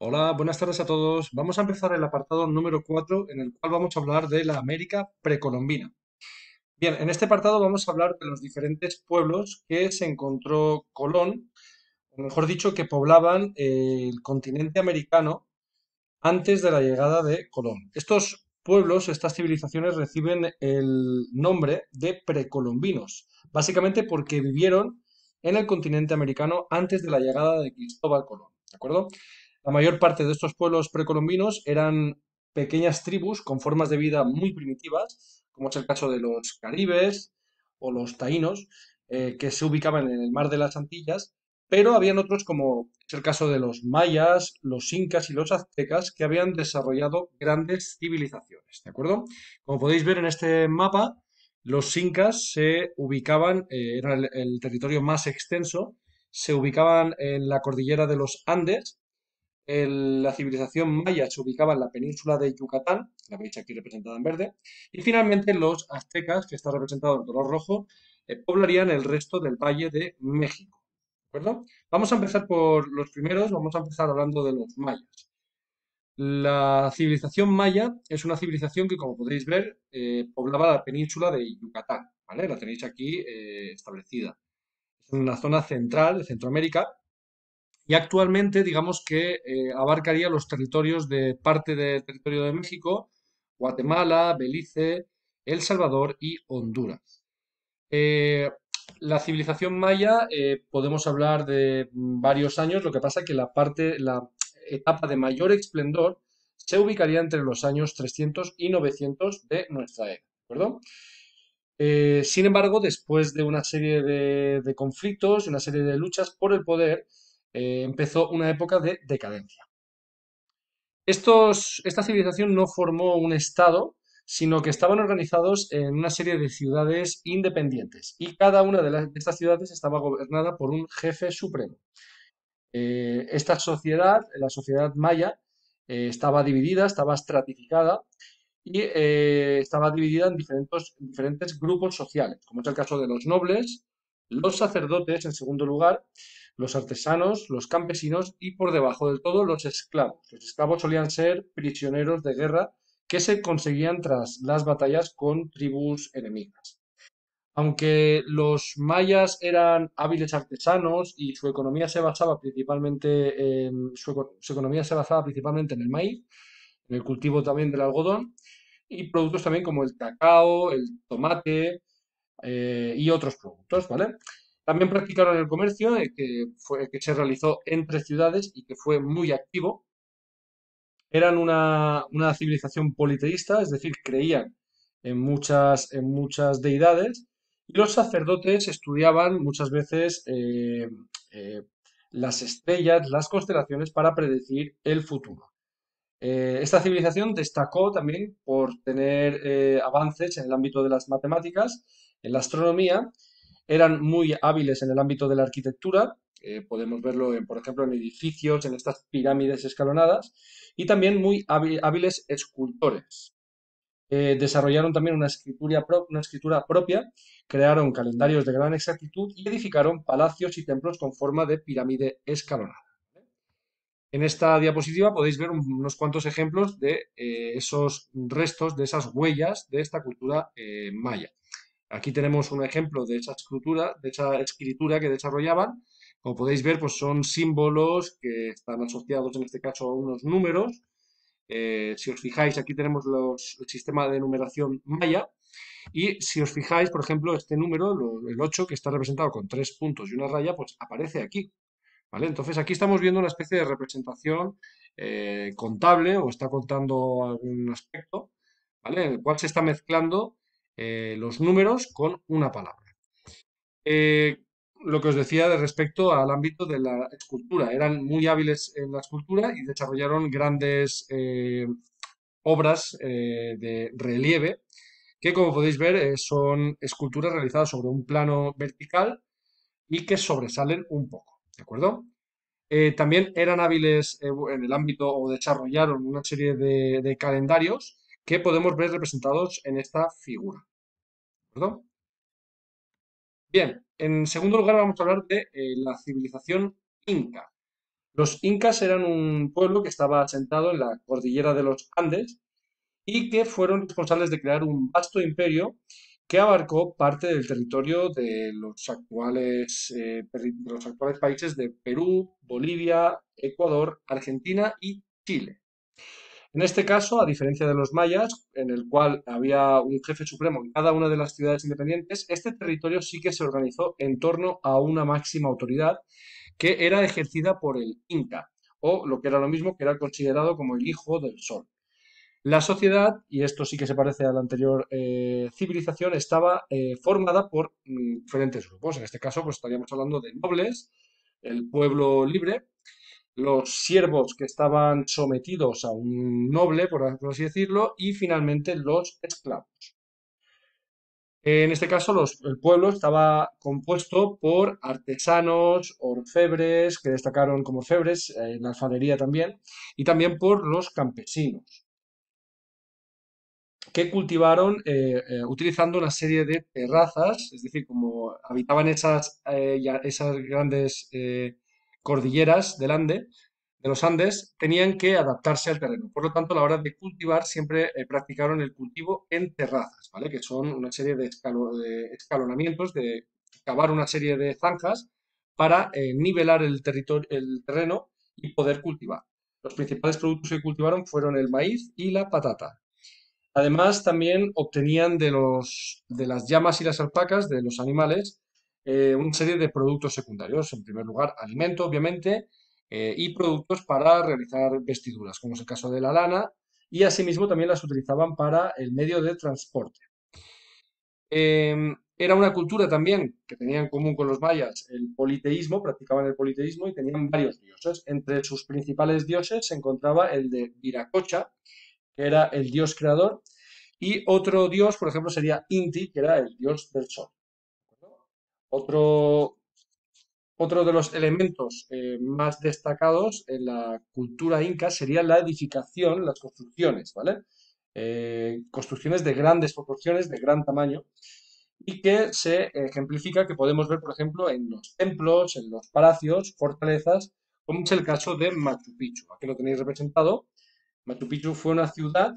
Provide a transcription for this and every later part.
Hola, buenas tardes a todos. Vamos a empezar el apartado número 4, en el cual vamos a hablar de la América precolombina. Bien, en este apartado vamos a hablar de los diferentes pueblos que se encontró Colón, o mejor dicho, que poblaban el continente americano antes de la llegada de Colón. Estos pueblos, estas civilizaciones reciben el nombre de precolombinos, básicamente porque vivieron en el continente americano antes de la llegada de Cristóbal Colón, ¿de acuerdo? La mayor parte de estos pueblos precolombinos eran pequeñas tribus con formas de vida muy primitivas, como es el caso de los caribes o los taínos, que se ubicaban en el mar de las Antillas, pero habían otros, como es el caso de los mayas, los incas y los aztecas, que habían desarrollado grandes civilizaciones, ¿de acuerdo? Como podéis ver en este mapa, los incas se ubicaban, era el territorio más extenso, se ubicaban en la cordillera de los Andes. La civilización maya se ubicaba en la península de Yucatán, la veis aquí representada en verde, y finalmente los aztecas, que está representado en color rojo, poblarían el resto del Valle de México. ¿De acuerdo? Vamos a empezar por los primeros, vamos a empezar hablando de los mayas. La civilización maya es una civilización que, como podéis ver, poblaba la península de Yucatán, ¿vale? La tenéis aquí establecida. Es una zona central de Centroamérica y actualmente, digamos que abarcaría los territorios de parte del territorio de México, Guatemala, Belice, El Salvador y Honduras. Eh, la civilización maya, podemos hablar de varios años, lo que pasa que la etapa de mayor esplendor se ubicaría entre los años 300 y 900 de nuestra era, ¿de acuerdo? Sin embargo, después de una serie de conflictos, una serie de luchas por el poder, empezó una época de decadencia. Esta civilización no formó un estado, sino que estaban organizados en una serie de ciudades independientes y cada una de estas ciudades estaba gobernada por un jefe supremo. Esta sociedad, la sociedad maya, estaba dividida, estaba estratificada y estaba dividida en diferentes grupos sociales, como es el caso de los nobles, los sacerdotes en segundo lugar, los artesanos, los campesinos y por debajo del todo los esclavos. Los esclavos solían ser prisioneros de guerra que se conseguían tras las batallas con tribus enemigas. Aunque los mayas eran hábiles artesanos y su economía se basaba principalmente su economía se basaba principalmente en el maíz, en el cultivo también del algodón y productos también como el cacao, el tomate y otros productos, ¿vale? También practicaron el comercio, que se realizó entre ciudades y que fue muy activo. Eran una civilización politeísta, es decir, creían en muchas deidades, y los sacerdotes estudiaban muchas veces eh, las estrellas, las constelaciones para predecir el futuro. Esta civilización destacó también por tener avances en el ámbito de las matemáticas, en la astronomía, eran muy hábiles en el ámbito de la arquitectura, podemos verlo, por ejemplo, en edificios, en estas pirámides escalonadas, y también muy hábiles escultores. Desarrollaron también una escritura propia, crearon calendarios de gran exactitud y edificaron palacios y templos con forma de pirámide escalonada. En esta diapositiva podéis ver unos cuantos ejemplos de esos restos, de esas huellas de esta cultura maya. Aquí tenemos un ejemplo de esa escritura que desarrollaban. Como podéis ver, pues son símbolos que están asociados en este caso a unos números. Si os fijáis, aquí tenemos el sistema de numeración maya. Y si os fijáis, por ejemplo, este número, el 8 que está representado con tres puntos y una raya, pues aparece aquí. ¿Vale? Entonces aquí estamos viendo una especie de representación contable o está contando algún aspecto, ¿vale? En el cual se está mezclando los números con una palabra. Eh, lo que os decía de respecto al ámbito de la escultura, eran muy hábiles en la escultura y desarrollaron grandes obras de relieve que, como podéis ver, son esculturas realizadas sobre un plano vertical y que sobresalen un poco, ¿de acuerdo? También eran hábiles en el ámbito o desarrollaron una serie de calendarios que podemos ver representados en esta figura. ¿De acuerdo? Bien, en segundo lugar vamos a hablar de la civilización inca. Los incas eran un pueblo que estaba asentado en la cordillera de los Andes y que fueron responsables de crear un vasto imperio que abarcó parte del territorio de los actuales países de Perú, Bolivia, Ecuador, Argentina y Chile. En este caso, a diferencia de los mayas, en el cual había un jefe supremo en cada una de las ciudades independientes, este territorio sí que se organizó en torno a una máxima autoridad que era ejercida por el Inca, o lo que era lo mismo, que era considerado como el hijo del sol. La sociedad, y esto sí que se parece a la anterior civilización, estaba formada por diferentes grupos. En este caso, pues estaríamos hablando de nobles, el pueblo libre, los siervos que estaban sometidos a un noble, por así decirlo, y finalmente los esclavos. En este caso, el pueblo estaba compuesto por artesanos, orfebres, que destacaron como orfebres, en la alfarería también, y también por los campesinos, que cultivaron utilizando una serie de terrazas, es decir, como habitaban esas grandes cordilleras de los Andes, tenían que adaptarse al terreno. Por lo tanto, a la hora de cultivar, siempre practicaron el cultivo en terrazas, ¿vale? Que son una serie de escalonamientos, de cavar una serie de zanjas para nivelar el terreno y poder cultivar. Los principales productos que cultivaron fueron el maíz y la patata. Además, también obtenían de las llamas y las alpacas, de los animales, una serie de productos secundarios. En primer lugar, alimento, obviamente, y productos para realizar vestiduras, como es el caso de la lana, y asimismo también las utilizaban para el medio de transporte. Era una cultura también que tenía en común con los mayas el politeísmo, practicaban el politeísmo y tenían varios dioses. Entre sus principales dioses se encontraba el de Viracocha, que era el dios creador, y otro dios, por ejemplo, sería Inti, que era el dios del sol. ¿De acuerdo? Otro de los elementos más destacados en la cultura inca sería la edificación, las construcciones, ¿vale? Construcciones de grandes proporciones, de gran tamaño, y que se ejemplifica, que podemos ver, por ejemplo, en los templos, en los palacios, fortalezas, como es el caso de Machu Picchu. Aquí lo tenéis representado. Machu Picchu fue una ciudad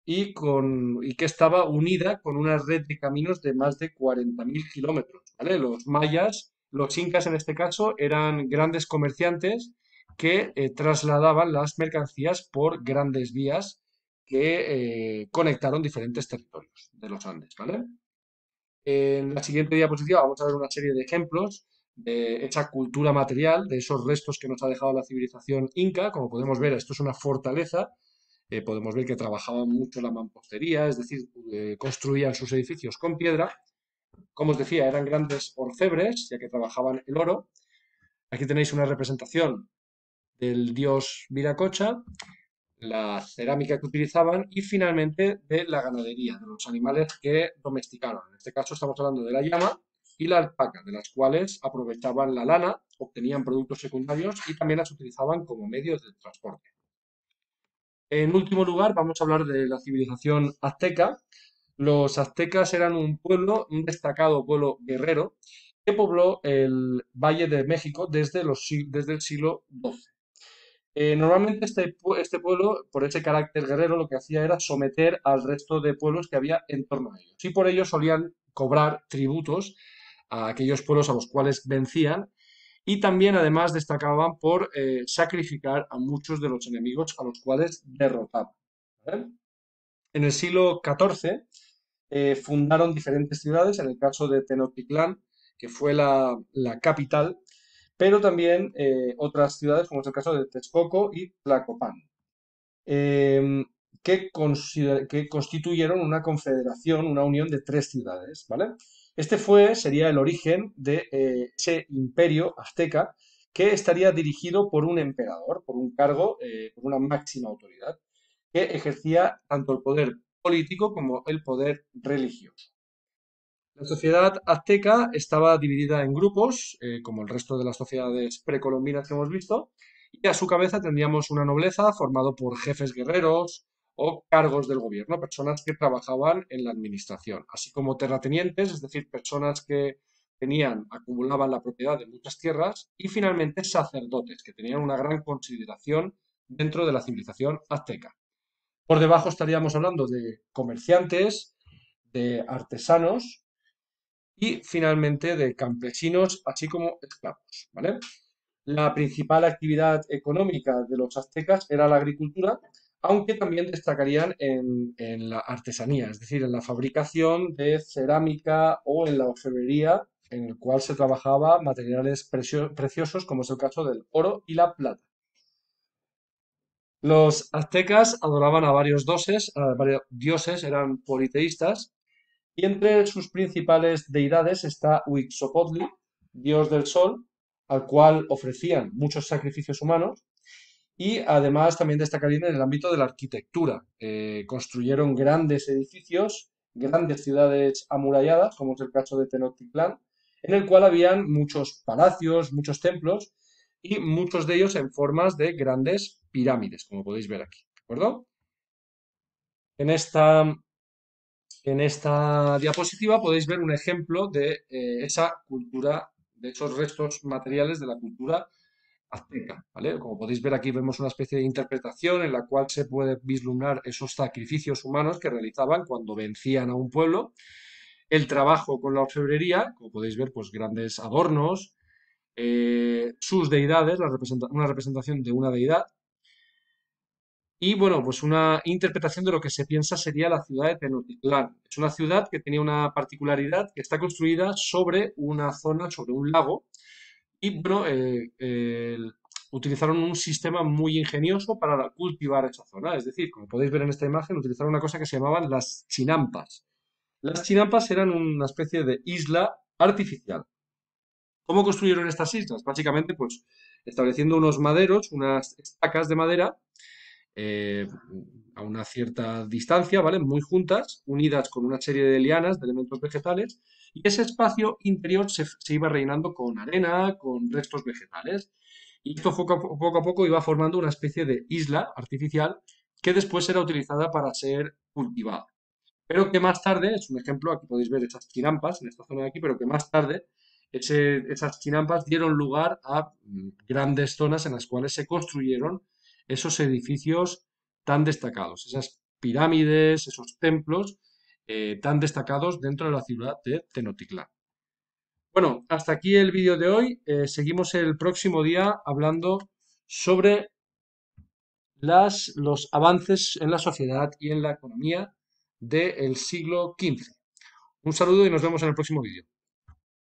y que estaba unida con una red de caminos de más de 40.000 kilómetros, ¿vale? Los mayas, los incas en este caso, eran grandes comerciantes que trasladaban las mercancías por grandes vías que conectaron diferentes territorios de los Andes, ¿vale? En la siguiente diapositiva vamos a ver una serie de ejemplos de esa cultura material, de esos restos que nos ha dejado la civilización inca. Como podemos ver, esto es una fortaleza. Podemos ver que trabajaban mucho la mampostería, es decir, construían sus edificios con piedra. Como os decía, eran grandes orfebres, ya que trabajaban el oro. Aquí tenéis una representación del dios Viracocha, la cerámica que utilizaban y finalmente de la ganadería, de los animales que domesticaron. En este caso estamos hablando de la llama y la alpaca, de las cuales aprovechaban la lana, obtenían productos secundarios y también las utilizaban como medios de transporte. En último lugar, vamos a hablar de la civilización azteca. Los aztecas eran un pueblo, un destacado pueblo guerrero, que pobló el Valle de México desde el siglo XII. Normalmente este pueblo, por ese carácter guerrero, lo que hacía era someter al resto de pueblos que había en torno a ellos. Y por ello solían cobrar tributos a aquellos pueblos a los cuales vencían y también además destacaban por sacrificar a muchos de los enemigos a los cuales derrotaban. ¿Vale? En el siglo XIV fundaron diferentes ciudades, en el caso de Tenochtitlán, que fue la capital, pero también otras ciudades, como es el caso de Texcoco y Tlacopan, eh, que constituyeron una confederación, una unión de tres ciudades, ¿vale? Sería el origen de ese imperio azteca que estaría dirigido por un emperador, por un cargo, por una máxima autoridad, que ejercía tanto el poder político como el poder religioso. La sociedad azteca estaba dividida en grupos, como el resto de las sociedades precolombinas que hemos visto, y a su cabeza tendríamos una nobleza formado por jefes guerreros o cargos del gobierno, personas que trabajaban en la administración, así como terratenientes, es decir, personas que acumulaban la propiedad de muchas tierras, y finalmente sacerdotes, que tenían una gran consideración dentro de la civilización azteca. Por debajo estaríamos hablando de comerciantes, de artesanos y finalmente de campesinos, así como esclavos, ¿vale? La principal actividad económica de los aztecas era la agricultura, aunque también destacarían en la artesanía, es decir, en la fabricación de cerámica o en la orfebrería, en el cual se trabajaba materiales preciosos, como es el caso del oro y la plata. Los aztecas adoraban a varios dioses, eran politeístas, y entre sus principales deidades está Huitzilopochtli, dios del sol, al cual ofrecían muchos sacrificios humanos, y además también destacarían en el ámbito de la arquitectura. Construyeron grandes edificios, grandes ciudades amuralladas, como es el caso de Tenochtitlán, en el cual habían muchos palacios, muchos templos, y muchos de ellos en formas de grandes pirámides, como podéis ver aquí. ¿De acuerdo? En esta, en esta diapositiva podéis ver un ejemplo de esa cultura, de esos restos materiales de la cultura azteca, ¿vale? Como podéis ver aquí vemos una especie de interpretación en la cual se puede vislumbrar esos sacrificios humanos que realizaban cuando vencían a un pueblo, el trabajo con la orfebrería, como podéis ver, pues grandes adornos, sus deidades, una representación de una deidad, y bueno, pues una interpretación de lo que se piensa sería la ciudad de Tenochtitlán. Es una ciudad que tenía una particularidad, que está construida sobre una zona, sobre un lago, y bueno, utilizaron un sistema muy ingenioso para cultivar esa zona. Es decir, como podéis ver en esta imagen, utilizaron una cosa que se llamaban las chinampas. Las chinampas eran una especie de isla artificial. ¿Cómo construyeron estas islas? Básicamente, pues estableciendo unos maderos, unas estacas de madera eh, a una cierta distancia, ¿vale? Muy juntas, unidas con una serie de lianas, de elementos vegetales, y ese espacio interior se iba rellenando con arena, con restos vegetales. Y esto poco a poco iba formando una especie de isla artificial que después era utilizada para ser cultivada. Pero que más tarde, es un ejemplo, aquí podéis ver esas chinampas en esta zona de aquí, pero que más tarde esas chinampas dieron lugar a grandes zonas en las cuales se construyeron esos edificios tan destacados, esas pirámides, esos templos tan destacados dentro de la ciudad de Tenochtitlán. Bueno, hasta aquí el vídeo de hoy. Seguimos el próximo día hablando sobre los avances en la sociedad y en la economía del siglo XV. Un saludo y nos vemos en el próximo vídeo.